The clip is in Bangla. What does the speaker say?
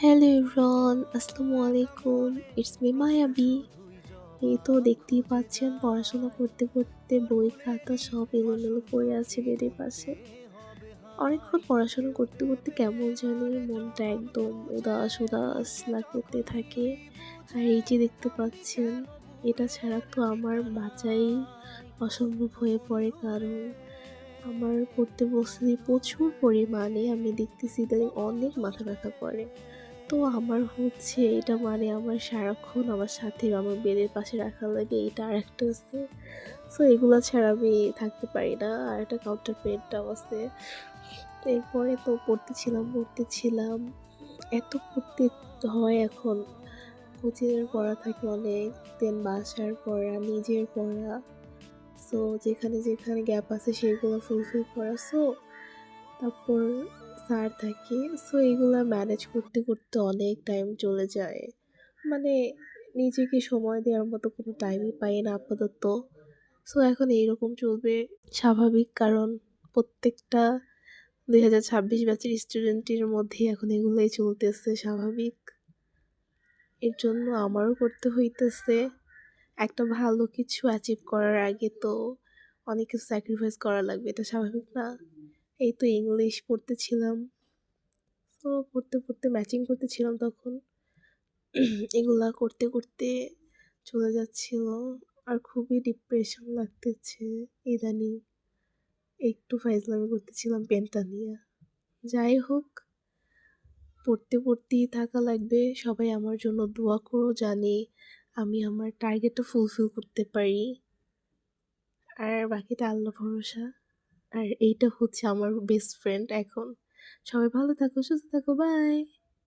হ্যালো এভরিওয়ান, আসসালামু আলাইকুম। ইটস মি মায়াবী। এই তো দেখতেই পাচ্ছেন পড়াশোনা করতে করতে বই খাতা সব এলোমেলো পড়ে আছে বেডের পাশে। অনেকক্ষণ পড়াশোনা করতে করতে কেমন জানি মনটা একদম উদাস উদাস লাগতে থাকে। আর এই যে দেখতে পাচ্ছেন, এটা ছাড়া তো আমার বাঁচাই অসম্ভব হয়ে পড়ে, কারণ আমার পড়তে বসলে প্রচুর পরিমাণে আমি দেখতেছি ইদানিং অনেক মাথা ব্যথা করে। তো আমার হচ্ছে এটা মানে আমার সারাক্ষণ আমার সাথে আমার বেডের পাশে রাখা লাগে, এটা আরেকটা আছে। সো এগুলা ছাড়া আমি থাকতে পারি না। আর একটা কাউন্টার পেনটাও আছে। এরপরে তো পড়তেছিলাম। এত পড়তে হয় এখন। কোচিংয়ের পড়া থাকে অনেক, দেন বাসার পড়া, নিজের পড়া। সো যেখানে গ্যাপ আছে সেগুলো ফুলফিল করা। তারপর স্যার থাকে। এগুলা ম্যানেজ করতে করতে অনেক টাইম চলে যায়। মানে নিজেকে সময় দেওয়ার মতো কোনো টাইমই পাই না আপাতত। এখন এইরকম চলবে স্বাভাবিক, কারণ প্রত্যেকটা ২০২৬ ব্যাচের স্টুডেন্টের মধ্যেই এখন এগুলোই চলতেছে স্বাভাবিক। এর জন্য আমারও করতে হইতেছে। একটা ভালো কিছু অ্যাচিভ করার আগে তো অনেক কিছু স্যাক্রিফাইস করা লাগবে, এটা স্বাভাবিক না? এই তো ইংলিশ পড়তেছিলাম। পড়তে ম্যাচিং করতেছিলাম তখন। এগুলা করতে করতে চলে যাচ্ছিল। আর খুবই ডিপ্রেশন লাগতেছে ইদানিং। একটু ফাইজলামি করতেছিলাম পেনটা নিয়ে। যাই হোক, পড়তেই থাকা লাগবে। সবাই আমার জন্য দোয়া করো, জানি আমি আমার টার্গেটটা ফুলফিল করতে পারি। আর বাকিটা আল্লাহ ভরসা। আর এইটা হচ্ছে আমার বেস্ট ফ্রেন্ড এখন। সবাই ভালো থাকো, সুস্থ থাকো, বাই।